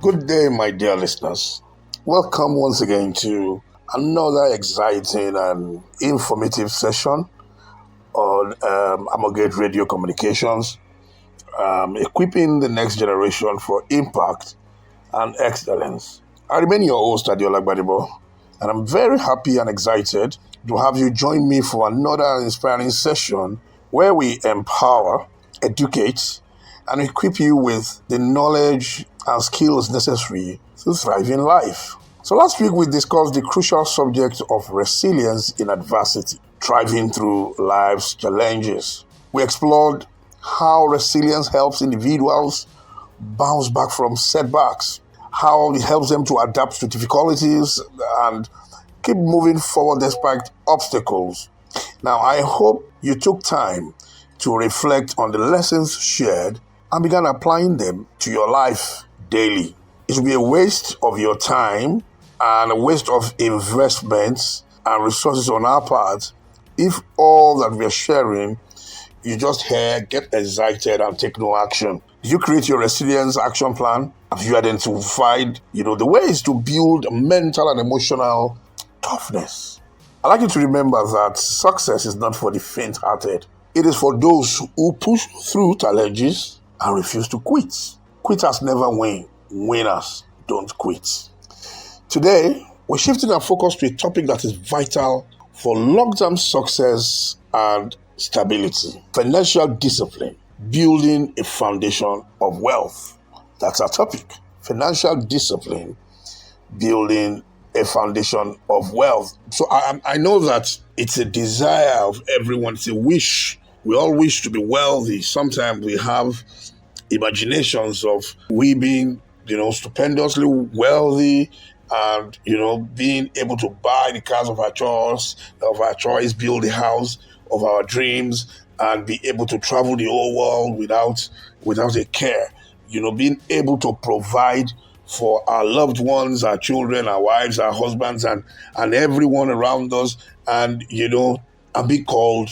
Good day, my dear listeners. Welcome once again to another exciting and informative session on Amogate Radio Communications, equipping the next generation for impact and excellence. I remain your host, Adiola Gbadebo, and I'm very happy and excited to have you join me for another inspiring session where we empower, educate, and equip you with the knowledge and skills necessary to thrive in life. So last week we discussed the crucial subject of resilience in adversity, thriving through life's challenges. We explored how resilience helps individuals bounce back from setbacks, how it helps them to adapt to difficulties and keep moving forward despite obstacles. Now, I hope you took time to reflect on the lessons shared and began applying them to your life daily. It will be a waste of your time and a waste of investments and resources on our part if all that we are sharing you just hear, get excited, and take no action. Did you create your resilience action plan? Have you identified, the ways to build mental and emotional toughness? I'd like you to remember that success is not for the faint-hearted. It is for those who push through challenges and refuse to quit. Quitters never win. Winners don't quit. Today, we're shifting our focus to a topic that is vital for long-term success and stability. Financial discipline, building a foundation of wealth. That's our topic. Financial discipline, building a foundation of wealth. So I know that it's a desire of everyone. It's a wish. We all wish to be wealthy. Sometimes we have imaginations of we being, stupendously wealthy and, being able to buy the cars of our choice, build the house of our dreams, and be able to travel the whole world without a care. Being able to provide for our loved ones, our children, our wives, our husbands, and everyone around us, and be called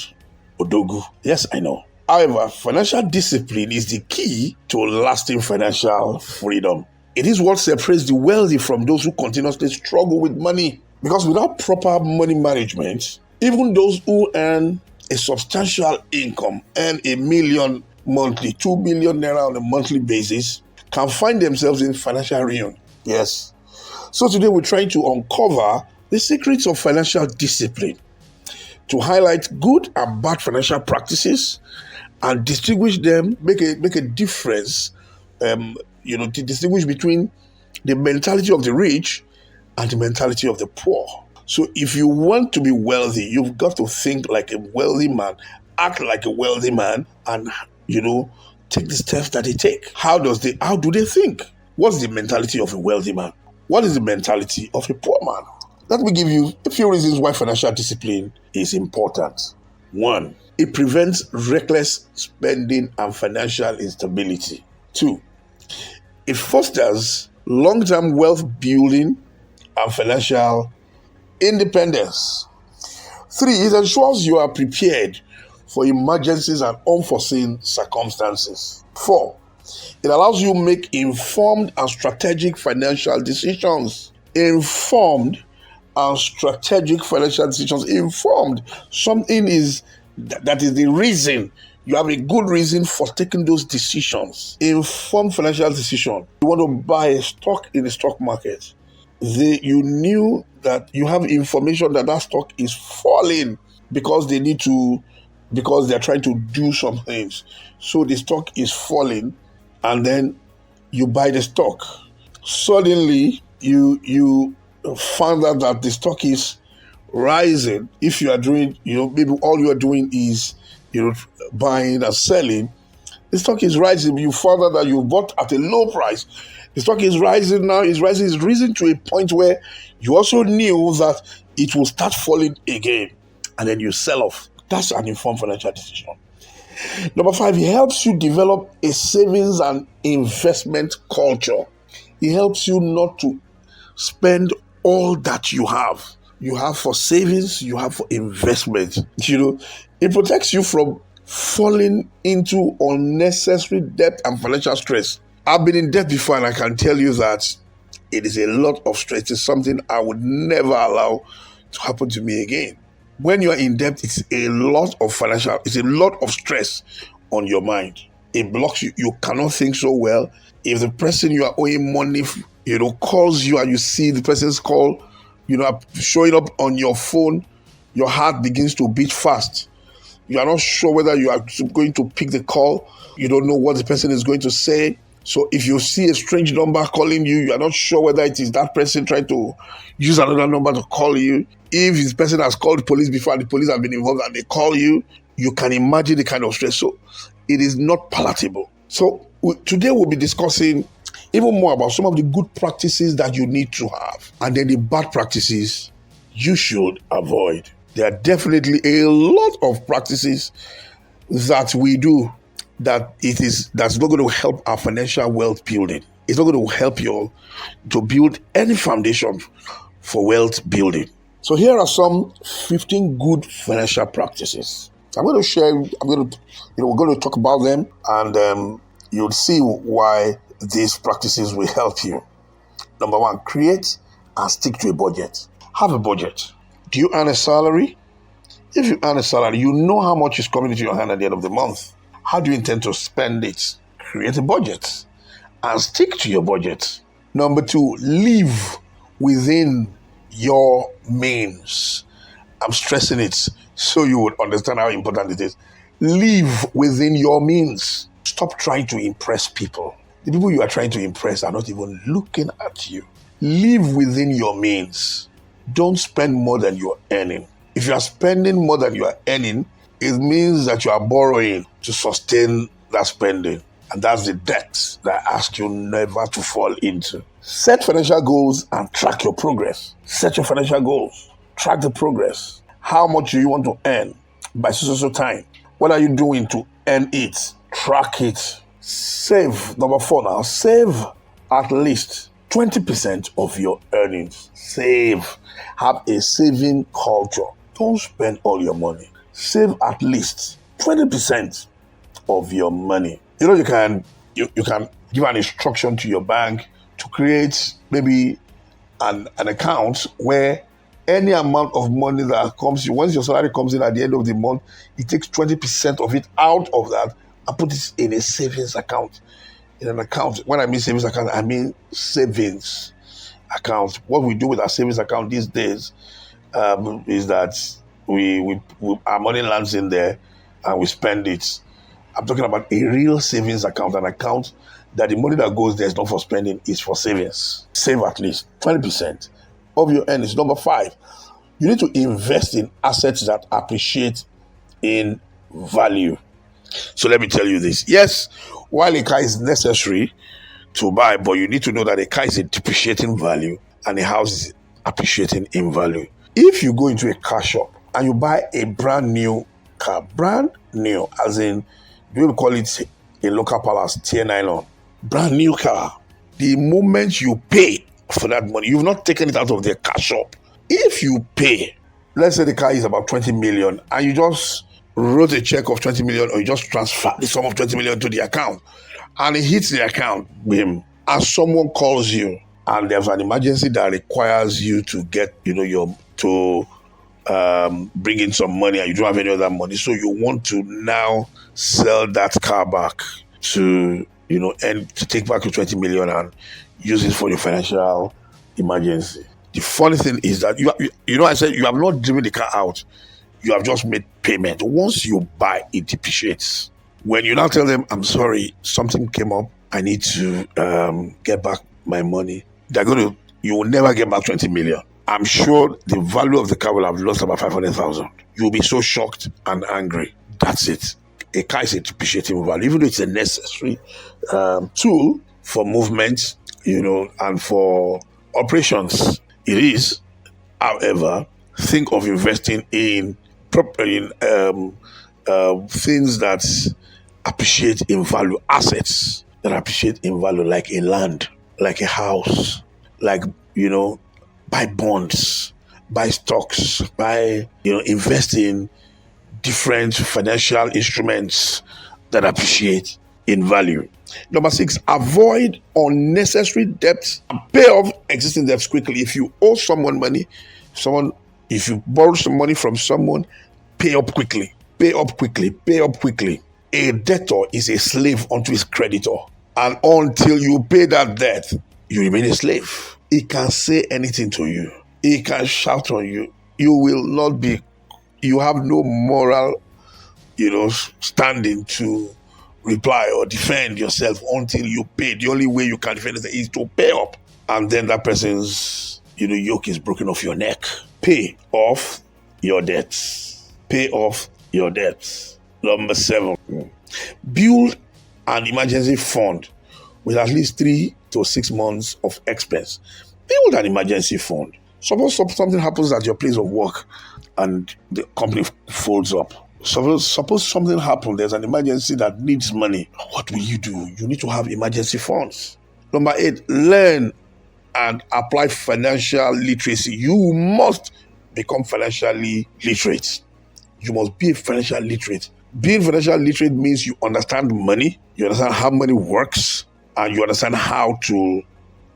Odogu. Yes, I know. However, financial discipline is the key to lasting financial freedom. It is what separates the wealthy from those who continuously struggle with money. Because without proper money management, even those who earn a substantial income, earn $1 million monthly, 2 million naira on a monthly basis, can find themselves in financial ruin. Yes. So today we're trying to uncover the secrets of financial discipline, to highlight good and bad financial practices and distinguish them, make a difference, to distinguish between the mentality of the rich and the mentality of the poor. So if you want to be wealthy, you've got to think like a wealthy man, act like a wealthy man, and, take the steps that they take. How do they think? What's the mentality of a wealthy man? What is the mentality of a poor man? Let me give you a few reasons why financial discipline is important. 1, it prevents reckless spending and financial instability. 2, it fosters long-term wealth building and financial independence. 3, it ensures you are prepared for emergencies and unforeseen circumstances. 4, it allows you to make informed and strategic financial decisions. Informed and strategic financial decisions. Informed. Something is that is the reason. You have a good reason for taking those decisions. Informed financial decision. You want to buy a stock in the stock market. You knew that you have information that stock is falling because they're trying to do some things. So the stock is falling, and then you buy the stock. Suddenly, you found out that the stock is rising. If you are doing, maybe all you are doing is, buying and selling, the stock is rising. You found out that you bought at a low price. The stock is rising now, it's risen to a point where you also knew that it will start falling again, and then you sell off. That's an informed financial decision. Number 5, it helps you develop a savings and investment culture. It helps you not to spend all that you have. You have for savings, you have for investment. It protects you from falling into unnecessary debt and financial stress. I've been in debt before, and I can tell you that it is a lot of stress. It's something I would never allow to happen to me again. When you are in debt, it's a lot of stress on your mind. It blocks you. You cannot think so well. If the person you are owing money, calls you and you see the person's call, showing up on your phone, your heart begins to beat fast. You are not sure whether you are going to pick the call. You don't know what the person is going to say. So if you see a strange number calling you, you are not sure whether it is that person trying to use another number to call you. If this person has called the police before and the police have been involved and they call you, you can imagine the kind of stress. So it is not palatable. So today we'll be discussing even more about some of the good practices that you need to have, and then the bad practices you should avoid. There are definitely a lot of practices that we do that's not going to help our financial wealth building. It's not going to help you to build any foundation for wealth building. So here are some 15 good financial practices. We're going to talk about them, and you'll see why these practices will help you. Number one, create and stick to a budget. Have a budget. Do you earn a salary? If you earn a salary, you know how much is coming into your hand at the end of the month. How do you intend to spend it? Create a budget and stick to your budget. Number two, live within your means. I'm stressing it so you would understand how important it is. Live within your means. Stop trying to impress people. The people you are trying to impress are not even looking at you. Live within your means. Don't spend more than you're earning. If you are spending more than you are earning, it means that you are borrowing to sustain that spending. And that's the debt that I ask you never to fall into. Set financial goals and track your progress. Set your financial goals. Track the progress. How much do you want to earn by so time? What are you doing to earn it? Track it. Save. Number 4 now. Save at least 20% of your earnings. Save. Have a saving culture. Don't spend all your money. Save at least 20% of your money. You can give an instruction to your bank to create maybe an account where any amount of money that comes in, once your salary comes in at the end of the month, it takes 20% of it out of that and put it in a savings account. In an account, when I mean savings account, I mean savings account. What we do with our savings account these days is that we our money lands in there and we spend it. I'm talking about a real savings account, an account that the money that goes there is not for spending, it's for savings. Save at least 20% of your earnings. Number 5, you need to invest in assets that appreciate in value. So let me tell you this. Yes, while a car is necessary to buy, but you need to know that a car is a depreciating value and a house is appreciating in value. If you go into a car shop and you buy a brand new car, brand new, as in, we will call it in local parlance, tear nylon, brand new car, the moment you pay for that money, you've not taken it out of the car shop. If you pay, let's say the car is about 20 million and you just wrote a check of 20 million or you just transfer the sum of 20 million to the account and it hits the account, boom, and someone calls you and there's an emergency that requires you to get, bring in some money and you don't have any other money, so you want to now sell that car back to, and to take back your 20 million and use it for your financial emergency. The funny thing is that I said you have not driven the car out, you have just made payment. Once you buy, it depreciates. When you now tell them, I'm sorry, something came up, I need to get back my money, you will never get back 20 million. I'm sure the value of the car will have lost about 500,000. You'll be so shocked and angry. That's it. A car is a depreciating value, even though it's a necessary tool for movement, and for operations. It is, however, think of investing in things that appreciate in value, assets that appreciate in value, like a land, like a house, like, buy bonds, buy stocks, invest in different financial instruments that appreciate in value. Number 6, avoid unnecessary debts and pay off existing debts quickly. If you owe someone money, if you borrow some money from someone, pay up quickly. Pay up quickly. Pay up quickly. A debtor is a slave unto his creditor. And until you pay that debt, you remain a slave. He can say anything to you. He can shout on you. You have no moral, standing to reply or defend yourself until you pay. The only way you can defend it is to pay up. And then that person's, yoke is broken off your neck. Pay off your debts. Pay off your debts. Number 7, build an emergency fund with at least 3 to 6 months of expense. Build an emergency fund. Suppose something happens at your place of work and the company folds up. Suppose something happened, there's an emergency that needs money. What will you do? You need to have emergency funds. Number 8, learn and apply financial literacy. You must become financially literate. You must be financial literate. Being financial literate means you understand money, you understand how money works, and you understand how to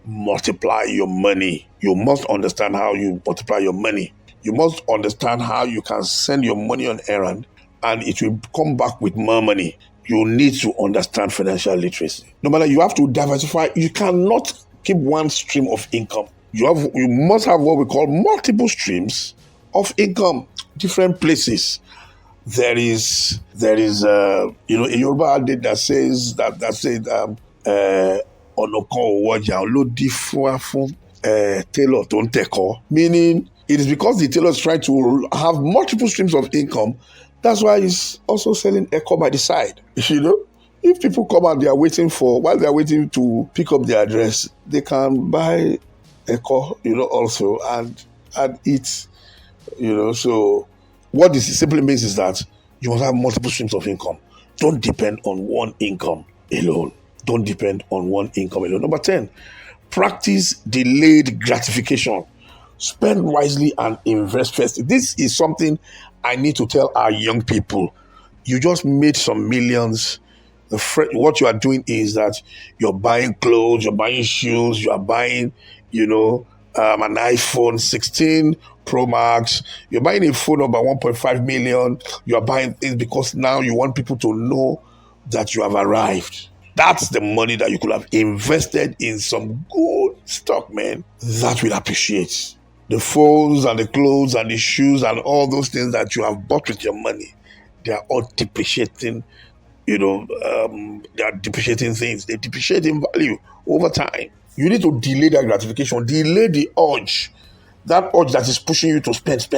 multiply your money. You must understand how you multiply your money. You must understand how you can send your money on errand and it will come back with more money. You need to understand financial literacy. No matter, you have to diversify. You cannot keep one stream of income. You must have what we call multiple streams of income, different places. There is a Yoruba adage that says onoko waja olodi fun tailor tó ń tẹ̀kọ́, meaning it is because the tailor is trying to have multiple streams of income. That's why he's also selling echo by the side. If people come and while they are waiting to pick up their address, they can buy echo, also and eat, So what this simply means is that you must have multiple streams of income. Don't depend on one income alone. Don't depend on one income alone. Number 10, practice delayed gratification. Spend wisely and invest first. This is something I need to tell our young people. You just made some millions. What you are doing is that you're buying clothes, you're buying shoes, you are buying, an iPhone 16 Pro Max. You're buying a phone about 1.5 million. You are buying things because now you want people to know that you have arrived. That's the money that you could have invested in some good stock, man, that will appreciate. The phones and the clothes and the shoes and all those things that you have bought with your money, they are all depreciating, they are depreciating things. They depreciate in value over time. You need to delay that gratification, delay the urge. That urge that is pushing you to spend.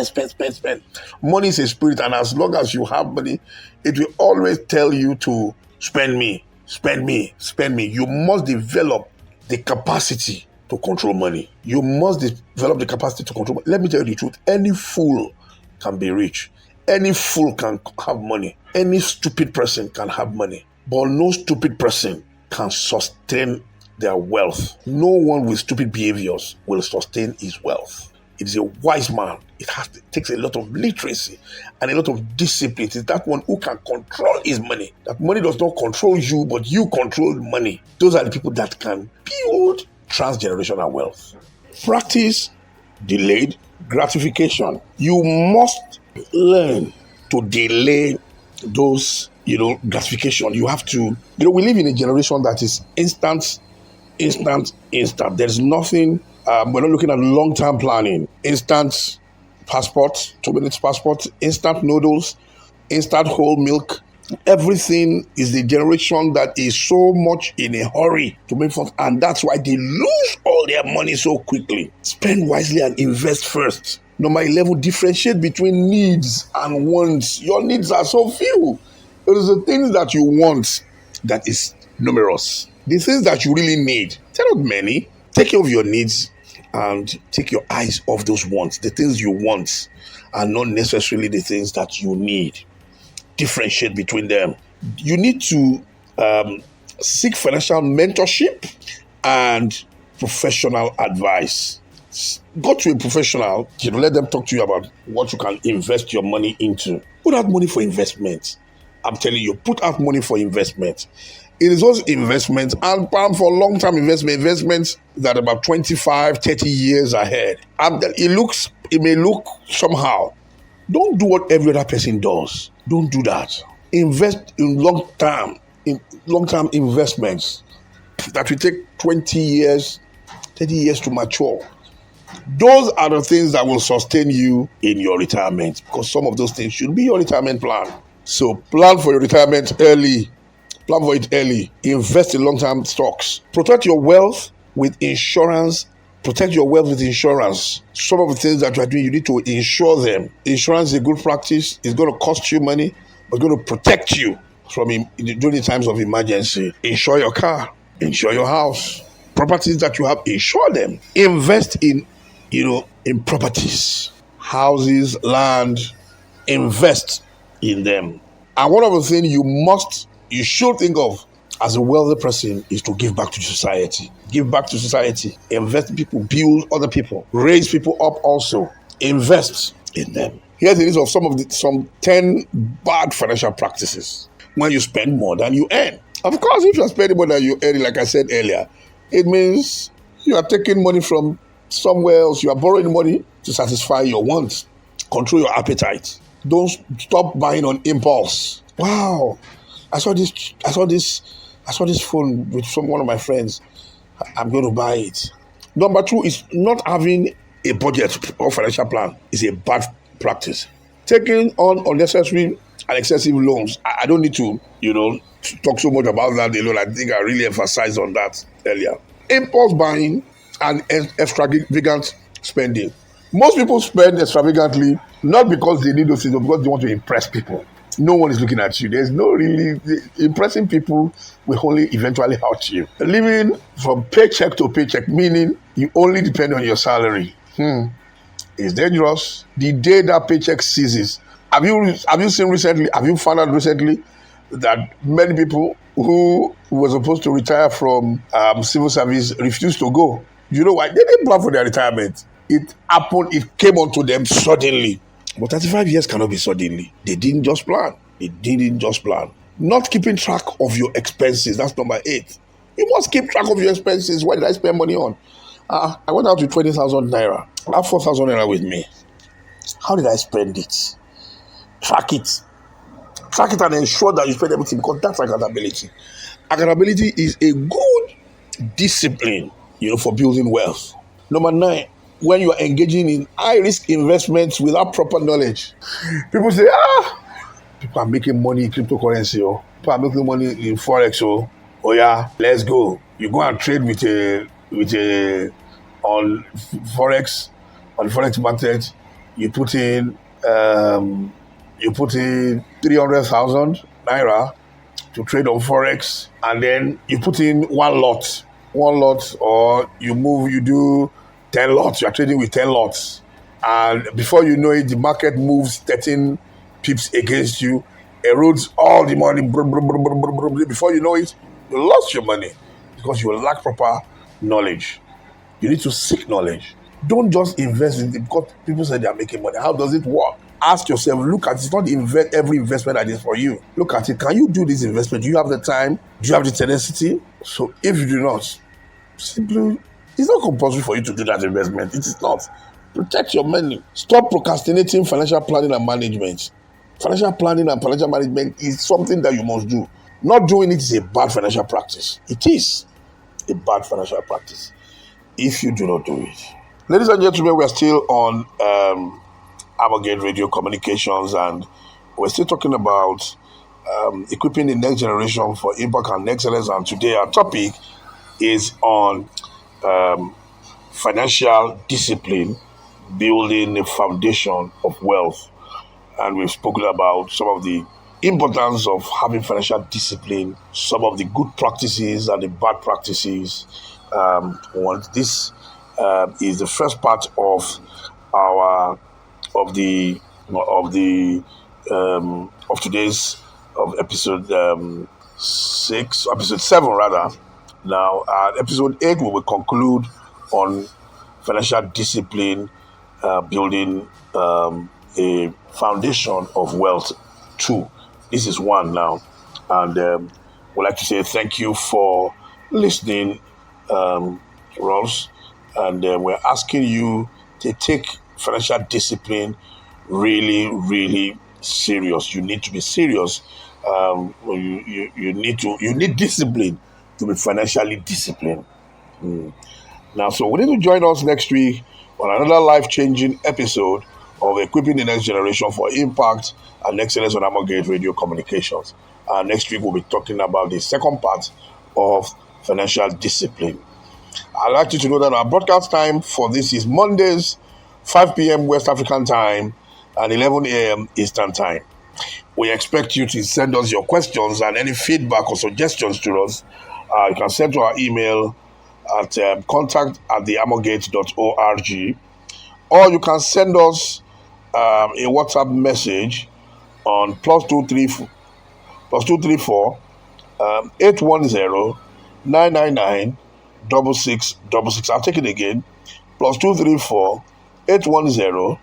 Money is a spirit, and as long as you have money, it will always tell you to spend me. You must develop the capacity to control money. You must develop the capacity to control money. Let me tell you the truth. Any fool can be rich. Any fool can have money. Any stupid person can have money. But no stupid person can sustain their wealth. No one with stupid behaviors will sustain his wealth. It is a wise man. It takes a lot of literacy and a lot of discipline. It is that one who can control his money. That money does not control you, but you control money. Those are the people that can build transgenerational wealth. Practice delayed gratification. You must learn to delay those, gratification. You have to, we live in a generation that is instant. There's nothing, we're not looking at long-term planning. Instant passport, 2 minutes passport, instant noodles, instant whole milk. Everything is the generation that is so much in a hurry to make funds, and that's why they lose all their money so quickly. Spend wisely and invest first. Number 11, differentiate between needs and wants. Your needs are so few. It is the things that you want that is numerous. The things that you really need, they're not many. Take care of your needs and take your eyes off those wants. The things you want are not necessarily the things that you need. Differentiate between them. You need to seek financial mentorship and professional advice. Go to a professional, let them talk to you about what you can invest your money into. Put out money for investment. I'm telling you, put out money for investment. It is those investments and plan for long-term investments that are about 25, 30 years ahead. And it may look somehow. Don't do what every other person does. Don't do that. Invest in long-term investments that will take 20 years, 30 years to mature. Those are the things that will sustain you in your retirement, because some of those things should be your retirement plan. So plan for your retirement early. Plan for it early. Invest in long-term stocks. Protect your wealth with insurance. Protect your wealth with insurance. Some of the things that you are doing, you need to insure them. Insurance is a good practice. It's going to cost you money, but it's going to protect you during the times of emergency. Insure your car. Insure your house. Properties that you have, insure them. Invest in properties, houses, land. Invest in them. And one of the things you should think of as a wealthy person is to give back to society. Give back to society. Invest in people, build other people, raise people up also. Invest in them. Here's the list of some 10 bad financial practices. When you spend more than you earn. Of course, if you're spending more than you earn, like I said earlier, it means you are taking money from somewhere else. You are borrowing money to satisfy your wants. Control your appetite. Don't stop buying on impulse. Wow, I saw this phone with one of my friends. I'm going to buy it. Number 2 is not having a budget or financial plan is a bad practice. Taking on unnecessary and excessive loans. I don't need to, talk so much about that alone. I think I really emphasized on that earlier. Impulse buying and extravagant spending. Most people spend extravagantly not because they need those things, but because they want to impress people. No one is looking at you. There's no really impressing people will only eventually hurt you. Living from paycheck to paycheck, meaning you only depend on your salary. It's dangerous. The day that paycheck ceases, have you found out recently that many people who were supposed to retire from civil service refused to go? You know why? They didn't plan for their retirement. It happened, it came onto them suddenly. But 35 years cannot be suddenly. They didn't just plan. Not keeping track of your expenses. That's number 8. You must keep track of your expenses. What did I spend money on? I went out with 20,000 naira. I have 4,000 naira with me. How did I spend it? Track it. Track it and ensure that you spend everything, because that's accountability. Accountability is a good discipline, for building wealth. Number 9, when you are engaging in high-risk investments without proper knowledge. People say, people are making money in cryptocurrency, people are making money in Forex, oh yeah, let's go. You go and trade on Forex, on the Forex market, you put in 300,000 naira to trade on Forex, and then you put in one lot, or you do 10 lots. You are trading with 10 lots, and before you know it, the market moves 13 pips against you, erodes all the money. Before you know it, you lost your money because you lack proper knowledge. You need to seek knowledge. Don't just invest in it because people say they are making money. How does it work? Ask yourself, look at it. It's not every investment that is for you. Look at it. Can you do this investment? Do you have the time? Do you have the tenacity? So if you do not, simply, it's not compulsory for you to do that investment. It is not. Protect your money. Stop procrastinating financial planning and management. Financial planning and financial management is something that you must do. Not doing it is a bad financial practice. It is a bad financial practice if you do not do it. Ladies and gentlemen, we are still on Amogate Radio Communications, and we're still talking about equipping the next generation for impact and excellence. And today our topic is on financial discipline, building a foundation of wealth. And we've spoken about some of the importance of having financial discipline, some of the good practices and the bad practices. This is the first part of today's episode 7 rather. Now, episode 8 we will conclude on financial discipline, building a foundation of wealth 2. This is 1 now, and We'd like to say thank you for listening to us. And we're asking you to take financial discipline really, really serious. You need to be serious. You need discipline to be financially disciplined. Now, so we need to join us next week on another life-changing episode of Equipping the Next Generation for Impact and Excellence on Amogate Radio Communications. Next week, we'll be talking about the second part of financial discipline. I'd like you to know that our broadcast time for this is Mondays, 5 p.m. West African time and 11 a.m. Eastern time. We expect you to send us your questions and any feedback or suggestions to us. You can send to our email at contact@theamogate.org, or you can send us a WhatsApp message on +234 810 999 6666. I'll take it again. +234 810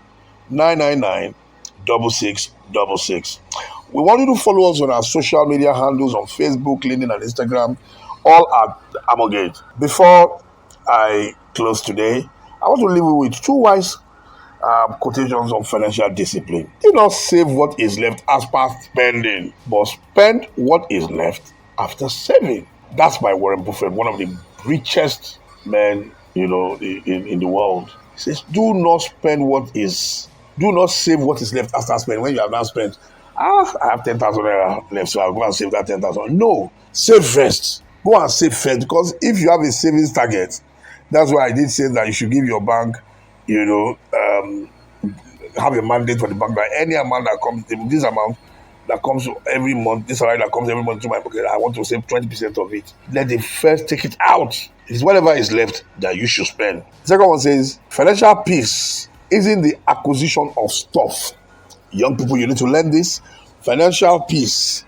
999 6666. We want you to follow us on our social media handles on Facebook, LinkedIn, and Instagram, all at Amogate. Before I close today, I want to leave you with two wise quotations on financial discipline. Do not save what is left as per spending, but spend what is left after saving. That's by Warren Buffett, one of the richest men, in the world. He says, do not save what is left after spending. When you have now spent, I have 10,000 naira left, so I'll go and save that 10,000. No, save first. Go and save first, because if you have a savings target, that's why I did say that you should give your bank, have a mandate for the bank that any amount that comes, this amount that comes every month, this salary that comes every month to my pocket, I want to save 20% of it. Let them first take it out. It's whatever is left that you should spend. The second one says, financial peace isn't the acquisition of stuff. Young people, you need to learn this. Financial peace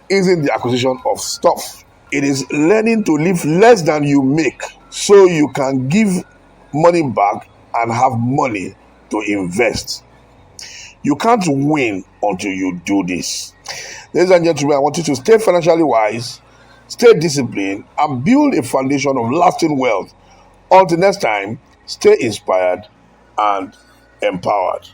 isn't the acquisition of stuff. It is learning to live less than you make so you can give money back and have money to invest. You can't win until you do this. Ladies and gentlemen, I want you to stay financially wise, stay disciplined, and build a foundation of lasting wealth. Until next time, stay inspired and empowered.